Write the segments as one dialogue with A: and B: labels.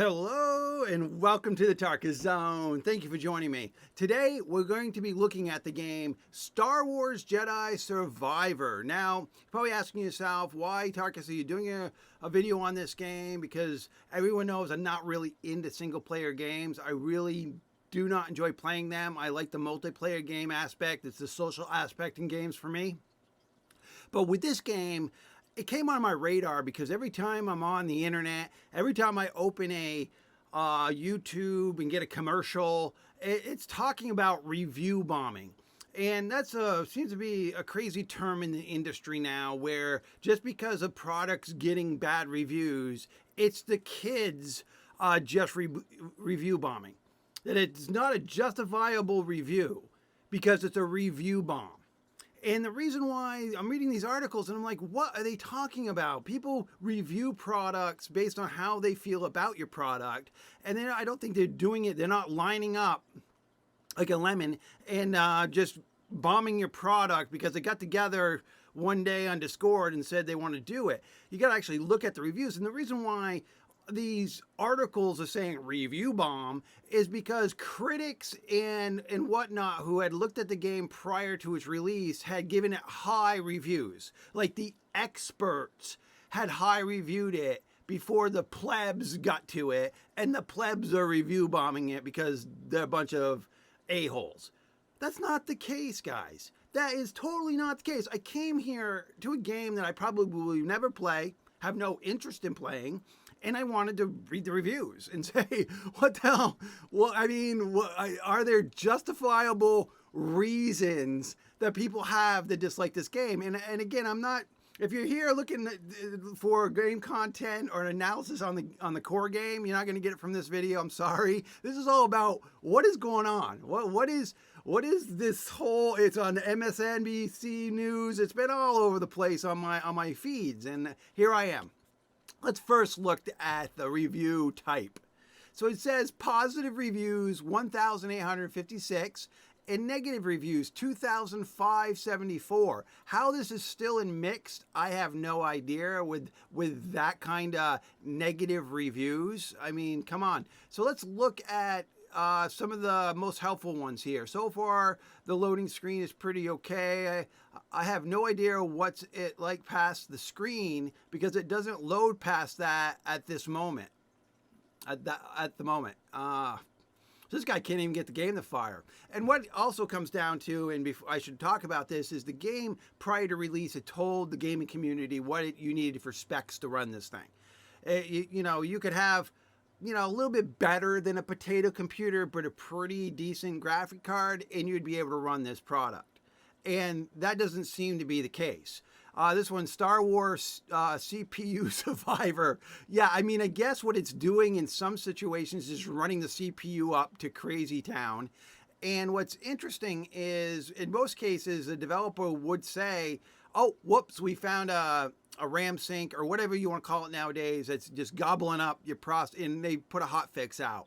A: Hello and welcome to the Tarkus Zone. Thank you for joining me. Today we're going to be looking at the game Star Wars Jedi Survivor. Now, you're probably asking yourself, why Tarkus are you doing a video on this game? Because everyone knows I'm not really into single player games. I really do not enjoy playing them. I like the multiplayer game aspect. It's the social aspect in games for me. But with this game, it came on my radar because every time I'm on the internet, every time I open a YouTube and get a commercial, it's talking about review bombing. And that's seems to be a crazy term in the industry now, where just because a product's getting bad reviews, it's the kids just review bombing. That it's not a justifiable review because it's a review bomb. And the reason why I'm reading these articles and I'm like, what are they talking about? People review products based on how they feel about your product. And then I don't think they're doing it. They're not lining up like a lemon and just bombing your product because they got together one day on Discord and said they want to do it. You got to actually look at the reviews. And the reason why these articles are saying review bomb is because critics and whatnot who had looked at the game prior to its release had given it high reviews. Like the experts had high reviewed it before the plebs got to it, and the plebs are review bombing it because they're a bunch of a-holes. That's not the case, guys. That is totally not the case. I came here to a game that I probably will never play, have no interest in playing, and I wanted to read the reviews and say, what the hell? Well, I mean, are there justifiable reasons that people have that dislike this game? And again, I'm not. If you're here looking for game content or an analysis on the core game, you're not going to get it from this video. I'm sorry. This is all about what is going on. What is this whole? It's on MSNBC News. It's been all over the place on my feeds, and here I am. Let's first look at the review type. So it says positive reviews 1,856 and negative reviews 2,574. How this is still in mixed, I have no idea with that kind of negative reviews. I mean, come on. So let's look at some of the most helpful ones here. So far, the loading screen is pretty okay. I have no idea what's it like past the screen because it doesn't load past that at this moment. At the moment. This guy can't even get the game to fire. And what also comes down to, and before I should talk about this, is the game prior to release had told the gaming community what you needed for specs to run this thing. You could have a little bit better than a potato computer, but a pretty decent graphic card, and you'd be able to run this product. And that doesn't seem to be the case. This one, Star Wars CPU Survivor. Yeah, I mean, I guess what it's doing in some situations is running the CPU up to crazy town. And what's interesting is, in most cases, the developer would say, oh, whoops, we found a RAM sink or whatever you want to call it nowadays. It's just gobbling up your process, and they put a hot fix out.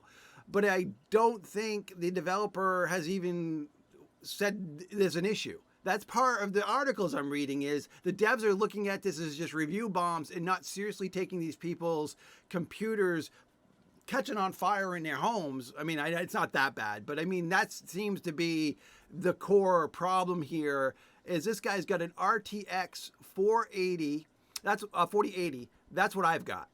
A: But I don't think the developer has even said there's an issue. That's part of the articles I'm reading is the devs are looking at this as just review bombs and not seriously taking these people's computers catching on fire in their homes. I mean, it's not that bad, but I mean, that seems to be the core problem here is this guy's got an RTX 480. That's 4080. That's what I've got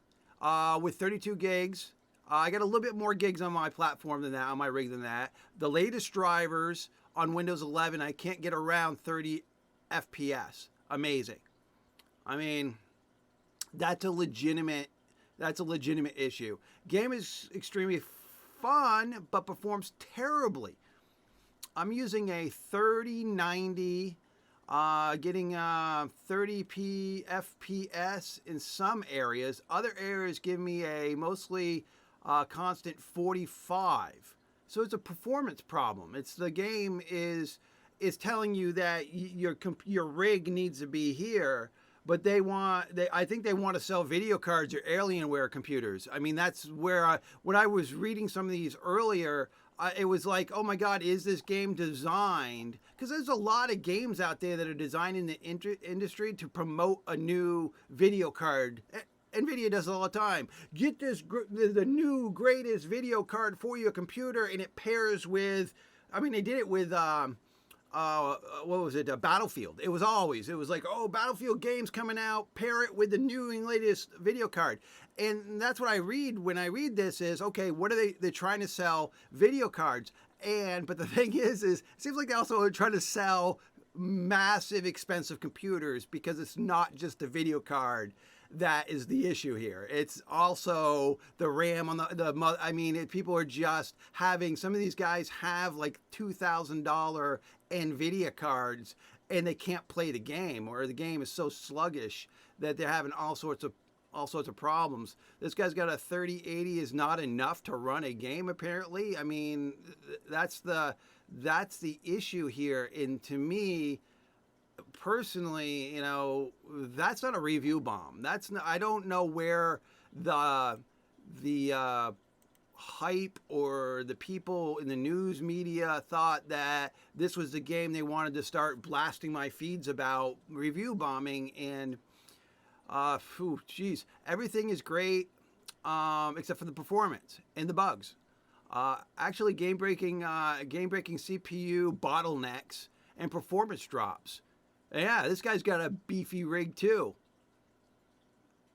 A: with 32 gigs. I got a little bit more gigs on my platform than that, on my rig than that. The latest drivers on Windows 11, I can't get around 30 FPS. Amazing. I mean, that's a legitimate issue. Game is extremely fun, but performs terribly. I'm using a 3090, getting 30p FPS in some areas. Other areas give me a mostly constant 45. So it's a performance problem. It's the game is telling you that your rig needs to be here, but I think they want to sell video cards or Alienware computers. I mean, that's where when I was reading some of these earlier, it was like, oh my God, is this game designed? Because there's a lot of games out there that are designed in the industry to promote a new video card. NVIDIA does it all the time. Get this the new greatest video card for your computer, and it pairs with. I mean, they did it with. What was it? Battlefield. It was like, oh, Battlefield games coming out. Pair it with the new and latest video card, and that's what I read when I read this. Is okay. What are they're trying to sell video cards, but the thing is it seems like they also are trying to sell massive expensive computers, because it's not just the video card that is the issue here. It's also the RAM on the I mean, people are just having, some of these guys have like $2,000 NVIDIA cards, and they can't play the game, or the game is so sluggish that they're having all sorts of problems. This guy's got a 3080 is not enough to run a game, apparently. I mean, that's the issue here. And to me, personally, that's not a review bomb. I don't know where the hype or the people in the news media thought that this was the game they wanted to start blasting my feeds about review bombing. And everything is great except for the performance and the bugs. Actually, game-breaking CPU bottlenecks and performance drops. Yeah, this guy's got a beefy rig too.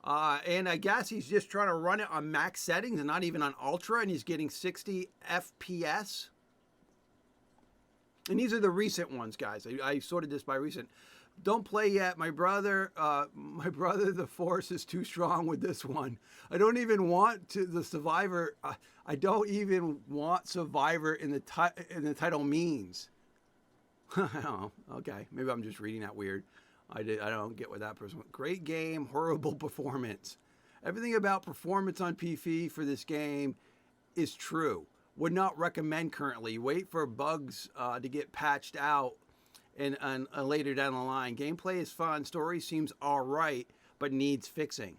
A: And I guess he's just trying to run it on max settings and not even on ultra, and he's getting 60 FPS. And these are the recent ones, guys. I sorted this by recent. Don't play yet. My brother, the Force is too strong with this one. I don't even want the Survivor. I don't even want Survivor in the title means. I don't know. Okay, maybe I'm just reading that weird. I don't get what that person went. Great game, horrible performance. Everything about performance on PC for this game is true. Would not recommend currently. Wait for bugs to get patched out and later down the line. Gameplay is fun. Story seems all right, but needs fixing.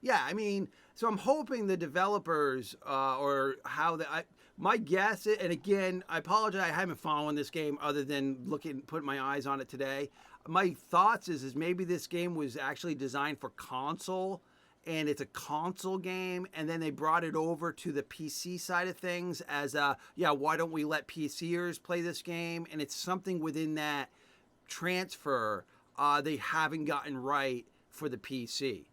A: Yeah, I mean, so I'm hoping the developers my guess, and again, I apologize, I haven't followed this game other than putting my eyes on it today. My thoughts is maybe this game was actually designed for console, and it's a console game, and then they brought it over to the PC side of things as why don't we let PCers play this game? And it's something within that transfer they haven't gotten right for the PC.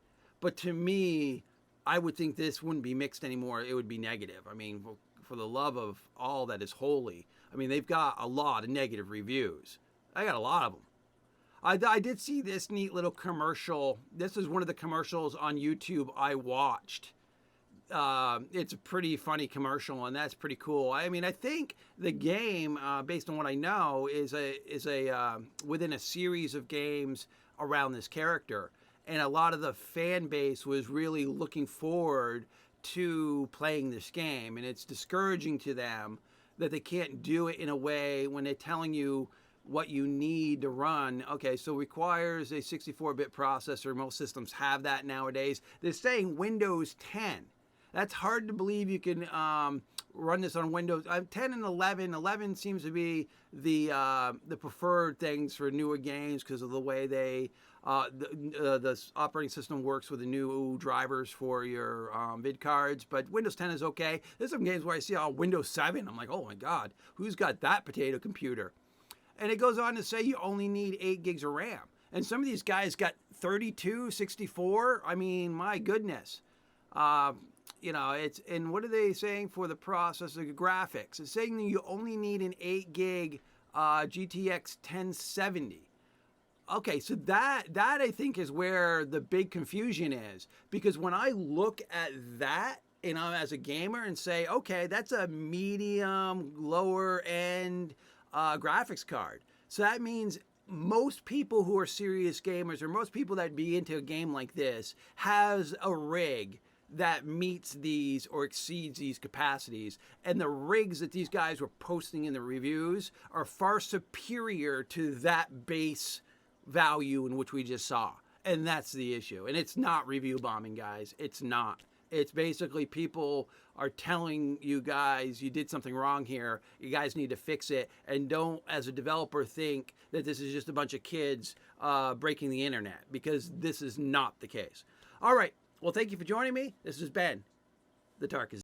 A: But to me, I would think this wouldn't be mixed anymore. It would be negative. I mean, for the love of all that is holy. I mean, they've got a lot of negative reviews. I got a lot of them. I did see this neat little commercial. This is one of the commercials on YouTube I watched. It's a pretty funny commercial, and that's pretty cool. I mean, I think the game, based on what I know, is within a series of games around this character. And a lot of the fan base was really looking forward to playing this game. And it's discouraging to them that they can't do it in a way when they're telling you what you need to run. Okay, so requires a 64-bit processor. Most systems have that nowadays. They're saying Windows 10. That's hard to believe you can run this on Windows 10 and 11. 11 seems to be the preferred things for newer games because of the way the operating system works with the new drivers for your vid cards. But Windows 10 is okay. There's some games where I see Windows 7. I'm like, oh my God, who's got that potato computer? And it goes on to say you only need 8 gigs of RAM. And some of these guys got 32, 64. I mean, my goodness. And what are they saying for the processor graphics? It's saying that you only need an 8 gig GTX 1070. Okay, so that I think is where the big confusion is. Because when I look at that, and I'm as a gamer and say, okay, that's a medium, lower end graphics card. So that means most people who are serious gamers, or most people that be into a game like this, has a rig that meets these or exceeds these capacities. And the rigs that these guys were posting in the reviews are far superior to that base value in which we just saw. And that's the issue. And it's not review bombing, guys. It's not. It's basically people are telling you guys you did something wrong here. You guys need to fix it. And don't, as a developer, think that this is just a bunch of kids breaking the internet, because this is not the case. All right. Well, thank you for joining me. This is Ben, the Tarkus.